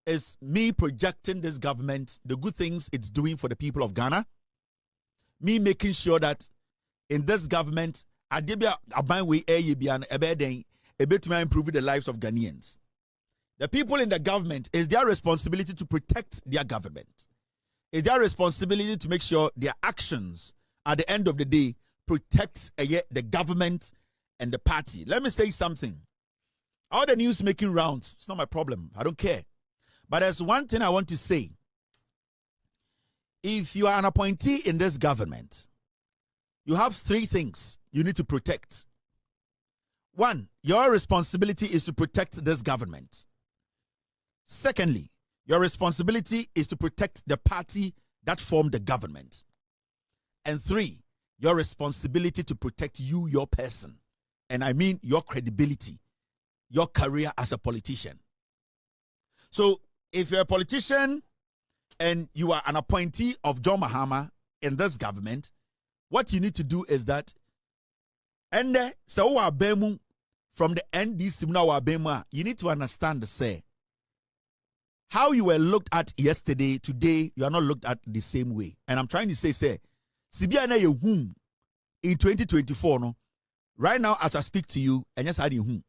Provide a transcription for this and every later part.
is me projecting this government, the good things it's doing for the people of Ghana. Me making sure that in this government, Adebia Abanwe Eeii Ebeden, to improve the lives of Ghanaians. The people in the government, is their responsibility to protect their government. It's their responsibility to make sure their actions at the end of the day protects the government and the party. Let me say something. All the news making rounds, it's not my problem. I don't care. But there's one thing I want to say. If you are an appointee in this government, you have three things you need to protect. One, your responsibility is to protect this government. Secondly, your responsibility is to protect the party that formed the government. And three, your responsibility to protect you, your person. And I mean your credibility, your career as a politician. So if you're a politician and you are an appointee of John Mahama in this government, what you need to do is that, and so from the NDC, you need to understand the say. How you were looked at yesterday, today, you are not looked at the same way. And I'm trying to say, Sibiana Yehum in 2024, no, right now as I speak to you, and yes, I do.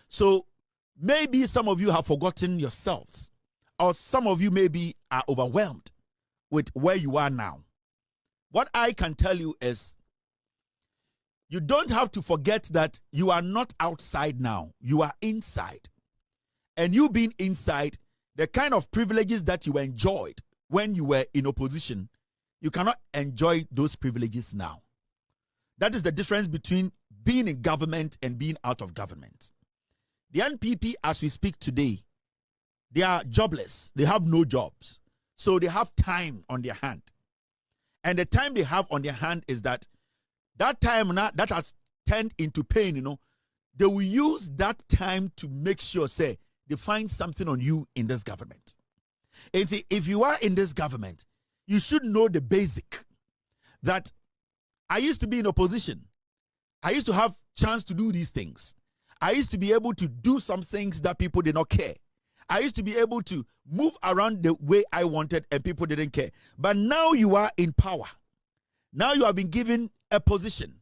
So maybe some of you have forgotten yourselves, or some of you maybe are overwhelmed with where you are now. What I can tell you is, you don't have to forget that you are not outside now, you are inside. And you being inside, the kind of privileges that you enjoyed when you were in opposition, you cannot enjoy those privileges now. That is the difference between being in government and being out of government. The NPP, as we speak today, they are jobless. They have no jobs. So they have time on their hand. And the time they have on their hand is that time now that has turned into pain, you know, they will use that time to make sure, say, they find something on you in this government. And see, if you are in this government, you should know the basic that I used to be in opposition. I used to have chance to do these things. I used to be able to do some things that people did not care. I used to be able to move around the way I wanted and people didn't care. But now you are in power. Now you have been given a position.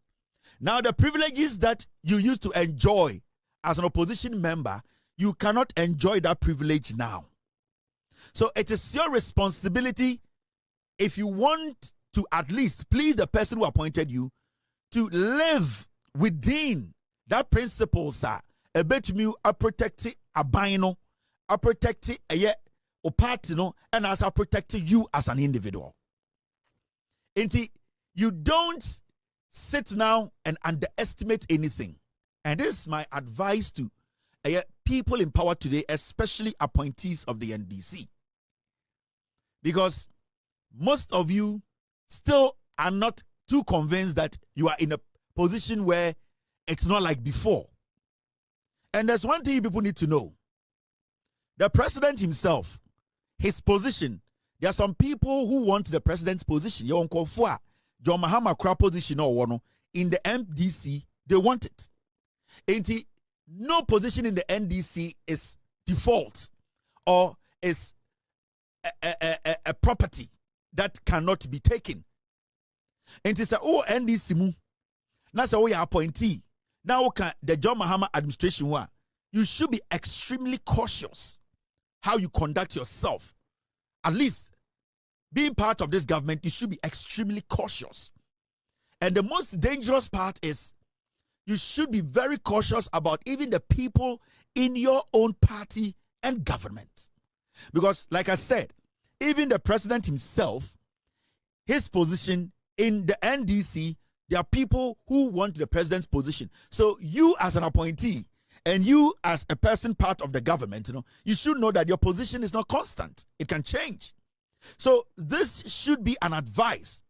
Now the privileges that you used to enjoy as an opposition member, you cannot enjoy that privilege now. So it is your responsibility, if you want to at least please the person who appointed you, to live within that principle, sir. A bit me a protect a bino, a protect a party, no, and as I protect you as an individual. Inti, you don't sit now and underestimate anything. And this is my advice to people in power today, especially appointees of the NDC. Because most of you still are not too convinced that you are in a position where it's not like before. And there's one thing people need to know. The president himself, his position, there are some people who want the president's position. John Mahama Kra position or in the NDC, they want it. And no position in the NDC is default or is a property that cannot be taken. And it's a NDC mu. Now say your appointee. Now the John Mahama administration you should be extremely cautious how you conduct yourself. At least being part of this government, you should be extremely cautious. And the most dangerous part is you should be very cautious about even the people in your own party and government. Because like I said, even the president himself, his position in the NDC, there are people who want the president's position. So you as an appointee and you as a person part of the government, you should know that your position is not constant. It can change. So this should be an advice.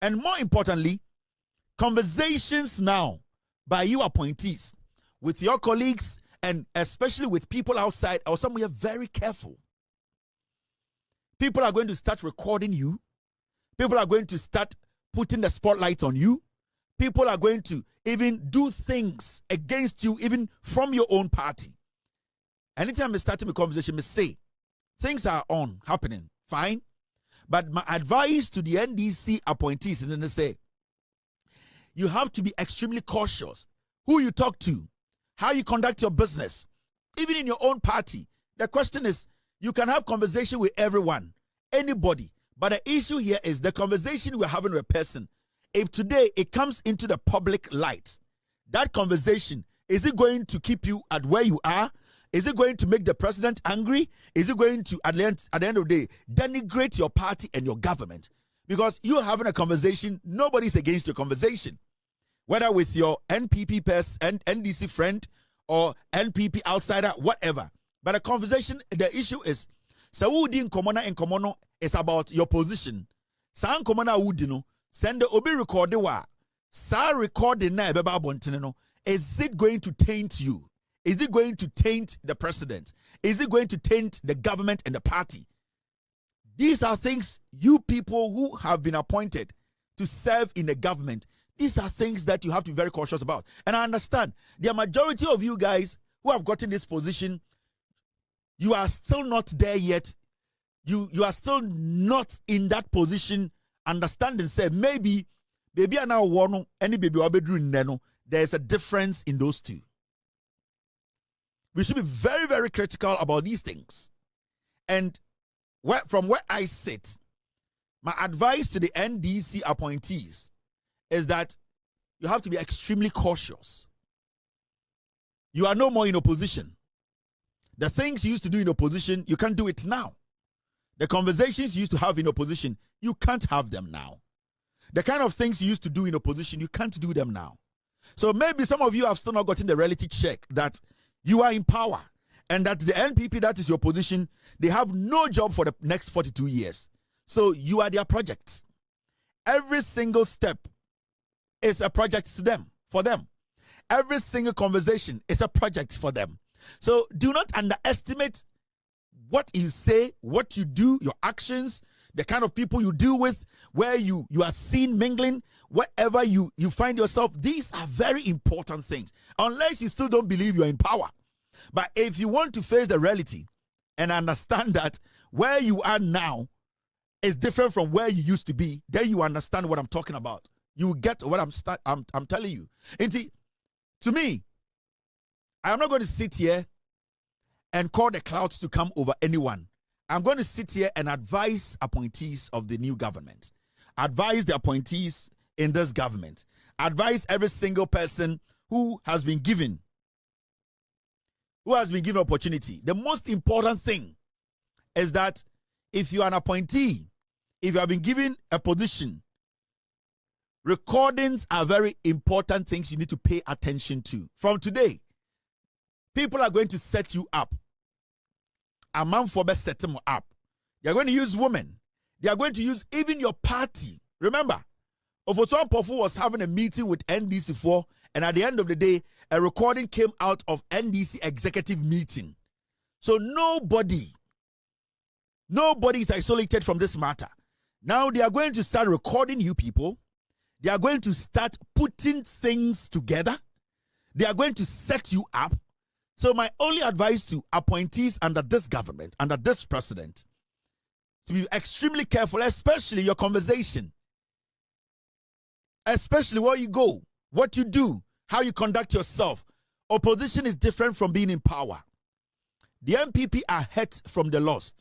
And more importantly, conversations now by you appointees with your colleagues and especially with people outside or somewhere, very careful. People are going to start recording you. People are going to start putting the spotlight on you. People are going to even do things against you, even from your own party. Anytime I start a conversation, I say, Things are happening. Fine. But my advice to the NDC appointees is to say, you have to be extremely cautious. Who you talk to, how you conduct your business, even in your own party. The question is, you can have conversation with everyone, anybody. But the issue here is the conversation we're having with a person. If today it comes into the public light, that conversation, is it going to keep you at where you are? Is it going to make the president angry? Is it going to, at the end of the day, denigrate your party and your government? Because you're having a conversation, nobody's against your conversation. Whether with your NPP person, NDC friend, or NPP outsider, whatever. But the conversation, the issue is, Saudi in Komona and Komono is about your position. San Komona Udino, send the Obi recording wa. Sa recording na ebeba bontineno. Is it going to taint you? Is it going to taint the president? Is it going to taint the government and the party? These are things you people who have been appointed to serve in the government, these are things that you have to be very cautious about. And I understand the majority of you guys who have gotten this position, you are still not there yet. You are still not in that position. Understand and say, maybe I now want any baby neno. There's a difference in those two. We should be very, very critical about these things. And from where I sit, my advice to the NDC appointees is that you have to be extremely cautious. You are no more in opposition. The things you used to do in opposition, you can't do it now. The conversations you used to have in opposition, you can't have them now. The kind of things you used to do in opposition, you can't do them now. So maybe some of you have still not gotten the reality check that you are in power and that the NPP, that is your position, they have no job for the next 42 years. So you are their projects. Every single step is a project to them, for them. Every single conversation is a project for them. So do not underestimate what you say, what you do, your actions, the kind of people you deal with, where you are seen mingling, wherever you find yourself. These are very important things, unless you still don't believe you're in power. But if you want to face the reality and understand that where you are now is different from where you used to be, then you understand what I'm talking about. You get what I'm telling you. And see, to me, I am not going to sit here and call the clouds to come over anyone. I'm going to sit here and advise appointees of the new government. Advise the appointees in this government. Advise every single person who has been given opportunity. The most important thing is that if you are an appointee, if you have been given a position, recordings are very important things you need to pay attention to. From today, people are going to set you up. A man for best set them up. They are going to use women. They are going to use even your party. Remember, Ofoso Pofu was having a meeting with NDCfoc, and at the end of the day, a recording came out of NDC executive meeting. So nobody is isolated from this matter. Now they are going to start recording you people. They are going to start putting things together. They are going to set you up. So my only advice to appointees under this government, under this president, to be extremely careful, especially your conversation, especially where you go, what you do, how you conduct yourself. Opposition is different from being in power. The NPP are hurt from the loss.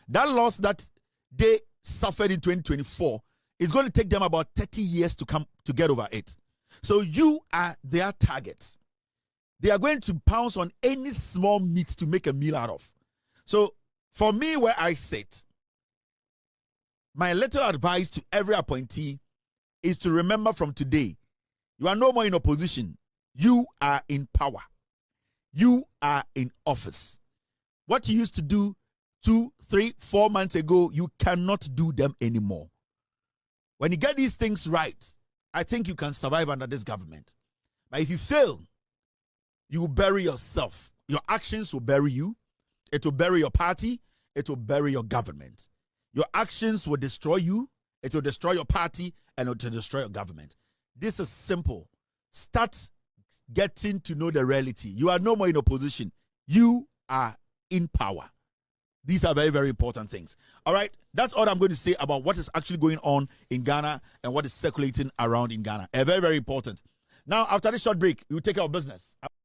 That loss that they suffered in 2024 is going to take them about 30 years to get over it. So you are their targets. They are going to pounce on any small meat to make a meal out of. So for me, where I sit, my little advice to every appointee is to remember from today, you are no more in opposition. You are in power. You are in office. What you used to do 2, 3, 4 months ago, you cannot do them anymore. When you get these things right, I think you can survive under this government. But if you fail, you will bury yourself. Your actions will bury you. It will bury your party. It will bury your government. Your actions will destroy you. It will destroy your party, and it will destroy your government. This is simple. Start getting to know the reality. You are no more in opposition. You are in power. These are very, very important things. All right, that's all I'm going to say about what is actually going on in Ghana and what is circulating around in Ghana. Very, very important. Now, after this short break, we will take care of business.